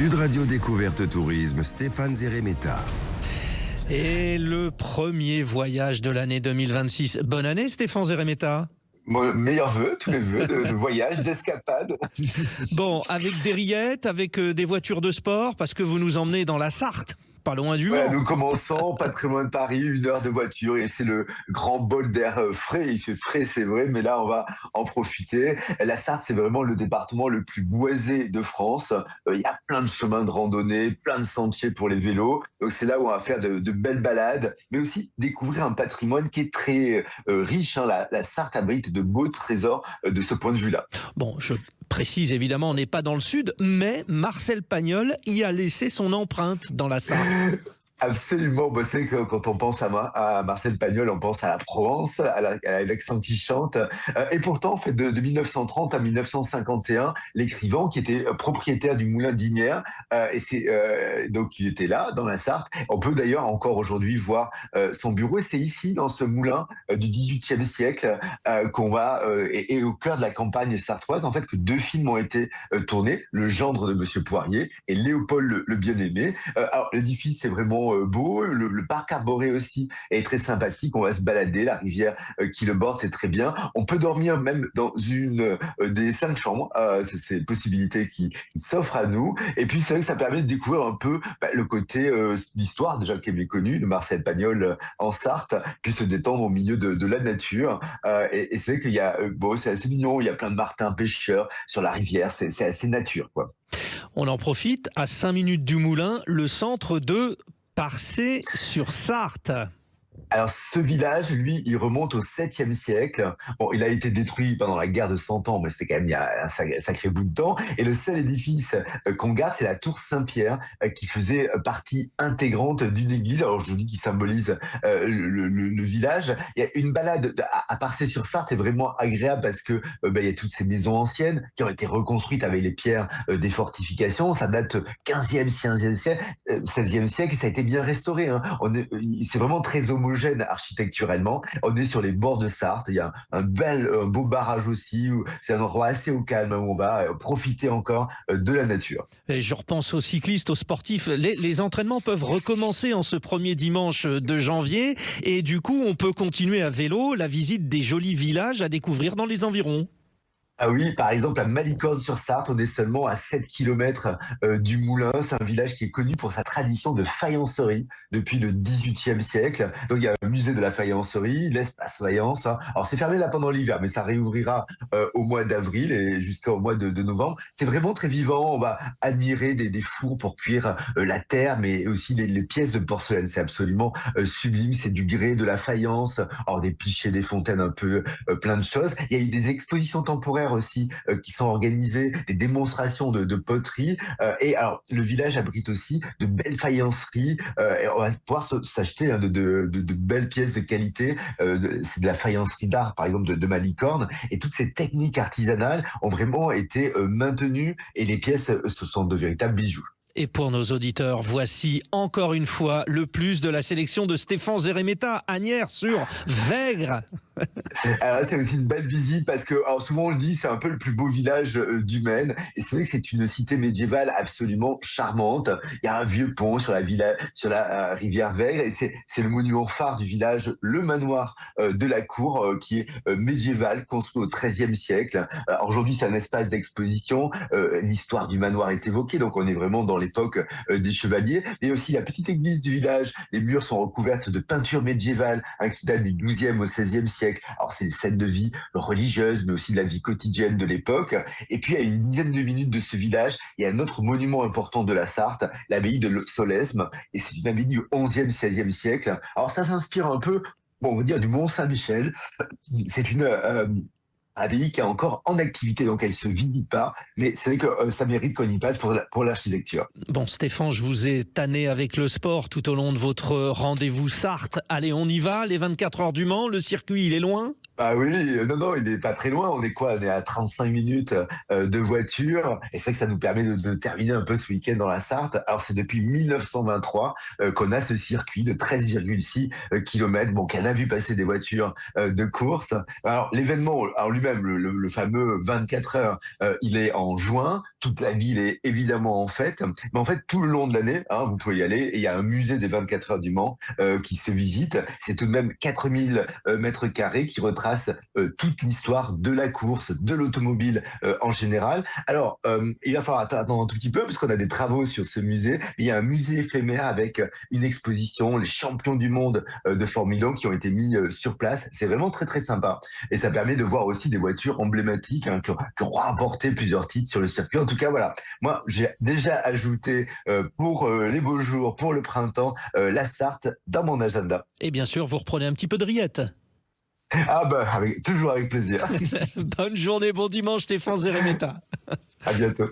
Sud Radio Découverte Tourisme, Stéphane Zeremeta. Et le premier voyage de l'année 2026. Bonne année Stéphane Zeremeta. Meilleurs vœux, tous les vœux de voyage, d'escapade. Bon, avec des rillettes, avec des voitures de sport, parce que vous nous emmenez dans la Sarthe. Pas loin du Mans. Nous commençons, pas très loin de Paris, 1 heure de voiture et c'est le grand bol d'air frais. Il fait frais, c'est vrai, mais là, on va en profiter. La Sarthe, c'est vraiment le département le plus boisé de France. Il y a plein de chemins de randonnée, plein de sentiers pour les vélos. Donc, c'est là où on va faire de belles balades, mais aussi découvrir un patrimoine qui est très riche. La Sarthe abrite de beaux trésors de ce point de vue-là. Bon, je précise évidemment, on n'est pas dans le sud, mais Marcel Pagnol y a laissé son empreinte dans la Sarthe. Absolument, c'est que quand on pense à Marcel Pagnol, on pense à la Provence, à l'accent qui chante. Et pourtant, en fait, de 1930 à 1951, l'écrivain qui était propriétaire du moulin d'Ignières, donc il était là, dans la Sarthe. On peut d'ailleurs encore aujourd'hui voir son bureau. Et c'est ici, dans ce moulin du XVIIIe siècle, qu'on va, et au cœur de la campagne sartoise, en fait, que 2 films ont été tournés, Le gendre de Monsieur Poirier et Léopold le Bien-Aimé. Alors, l'édifice, c'est vraiment beau, le parc arboré aussi est très sympathique, on va se balader, la rivière qui le borde, c'est très bien. On peut dormir même dans une des 5 chambres, c'est ces possibilités qui s'offrent à nous. Et puis c'est vrai que ça permet de découvrir un peu le côté l'histoire déjà qui est méconnue de Marcel Pagnol en Sarthe, puis se détendre au milieu de la nature. Et c'est vrai qu'il y a c'est assez mignon, il y a plein de martins pêcheurs sur la rivière, c'est assez nature, quoi. On en profite, à 5 minutes du moulin, le centre de Parcé-sur-Sarthe. Alors ce village, lui, il remonte au 7e siècle. Bon, il a été détruit pendant la guerre de 100 ans, mais c'est quand même il y a un sacré bout de temps. Et le seul édifice qu'on garde, c'est la tour Saint-Pierre, qui faisait partie intégrante d'une église. Alors je dis qui symbolise le village. Il y a une balade à Parcé-sur-Sarthe est vraiment agréable parce que il y a toutes ces maisons anciennes qui ont été reconstruites avec les pierres des fortifications. Ça date 15e, 16e siècle, 16e siècle et ça a été bien restauré. C'est vraiment très homogène architecturellement. On est sur les bords de Sarthe. Il y a un beau barrage aussi. C'est un endroit assez au calme où on va profiter encore de la nature. Et je repense aux cyclistes, aux sportifs. Les entraînements peuvent recommencer en ce premier dimanche de janvier. Et du coup, on peut continuer à vélo la visite des jolis villages à découvrir dans les environs. Ah oui, par exemple, à Malicorne-sur-Sarthe, on est seulement à 7 kilomètres du Moulin. C'est un village qui est connu pour sa tradition de faïencerie depuis le XVIIIe siècle. Donc, il y a un musée de la faïencerie, l'espace faïence. Alors, c'est fermé là pendant l'hiver, mais ça réouvrira au mois d'avril et jusqu'au mois de novembre. C'est vraiment très vivant. On va admirer des fours pour cuire la terre, mais aussi les pièces de porcelaine. C'est absolument sublime. C'est du grès, de la faïence, alors des pichets, des fontaines, un peu plein de choses. Il y a eu des expositions temporaires aussi qui sont organisées, des démonstrations de poterie et alors le village abrite aussi de belles faïenceries et on va pouvoir s'acheter de belles pièces de qualité, c'est de la faïencerie d'art par exemple de Malicorne et toutes ces techniques artisanales ont vraiment été maintenues et les pièces ce sont de véritables bijoux. Et pour nos auditeurs, voici encore une fois le plus de la sélection de Stéphane Zeremeta, Asnières sur Vègre. Alors c'est aussi une belle visite parce que alors souvent on le dit, c'est un peu le plus beau village du Maine et c'est vrai que c'est une cité médiévale absolument charmante. Il y a un vieux pont sur la rivière Vègre et c'est le monument phare du village, le manoir de la cour qui est médiéval, construit au XIIIe siècle. Aujourd'hui c'est un espace d'exposition, l'histoire du manoir est évoquée donc on est vraiment dans l'époque des chevaliers. Et aussi la petite église du village, les murs sont recouvertes de peintures médiévales qui datent du XIIe au XVIe siècle. Alors c'est des scènes de vie religieuse, mais aussi de la vie quotidienne de l'époque. Et puis à une dizaine de minutes de ce village, il y a un autre monument important de la Sarthe, l'abbaye de Solesme. Et c'est une abbaye du XIe, XVIe siècle. Alors ça s'inspire un peu, on va dire, du Mont Saint-Michel. C'est une abbaye qui est encore en activité, donc elle se visite pas, mais c'est vrai que ça mérite qu'on y passe pour l'architecture. Bon Stéphane, je vous ai tanné avec le sport tout au long de votre rendez-vous Sarthe. Allez, on y va, les 24 heures du Mans, le circuit il est loin ? Ah oui, non, il n'est pas très loin. On est quoi? On est à 35 minutes de voiture. Et c'est vrai que ça nous permet de terminer un peu ce week-end dans la Sarthe. Alors, c'est depuis 1923 qu'on a ce circuit de 13,6 km. Bon, qu'on a vu passer des voitures de course. Alors, l'événement, alors lui-même, lui-même, le fameux 24 heures, il est en juin. Toute la ville est évidemment en fête. Mais en fait, tout le long de l'année, vous pouvez y aller. Et il y a un musée des 24 heures du Mans qui se visite. C'est tout de même 4000 mètres carrés qui retrace toute l'histoire de la course, de l'automobile en général. Alors, il va falloir attendre un tout petit peu parce qu'on a des travaux sur ce musée. Il y a un musée éphémère avec une exposition, les champions du monde de Formule 1 qui ont été mis sur place. C'est vraiment très très sympa. Et ça permet de voir aussi des voitures emblématiques qui ont remporté plusieurs titres sur le circuit. En tout cas, voilà. Moi, j'ai déjà ajouté pour les beaux jours, pour le printemps, la Sarthe dans mon agenda. Et bien sûr, vous reprenez un petit peu de rillettes. Toujours avec plaisir. Bonne journée, bon dimanche, Stéphane Zeremeta. À bientôt.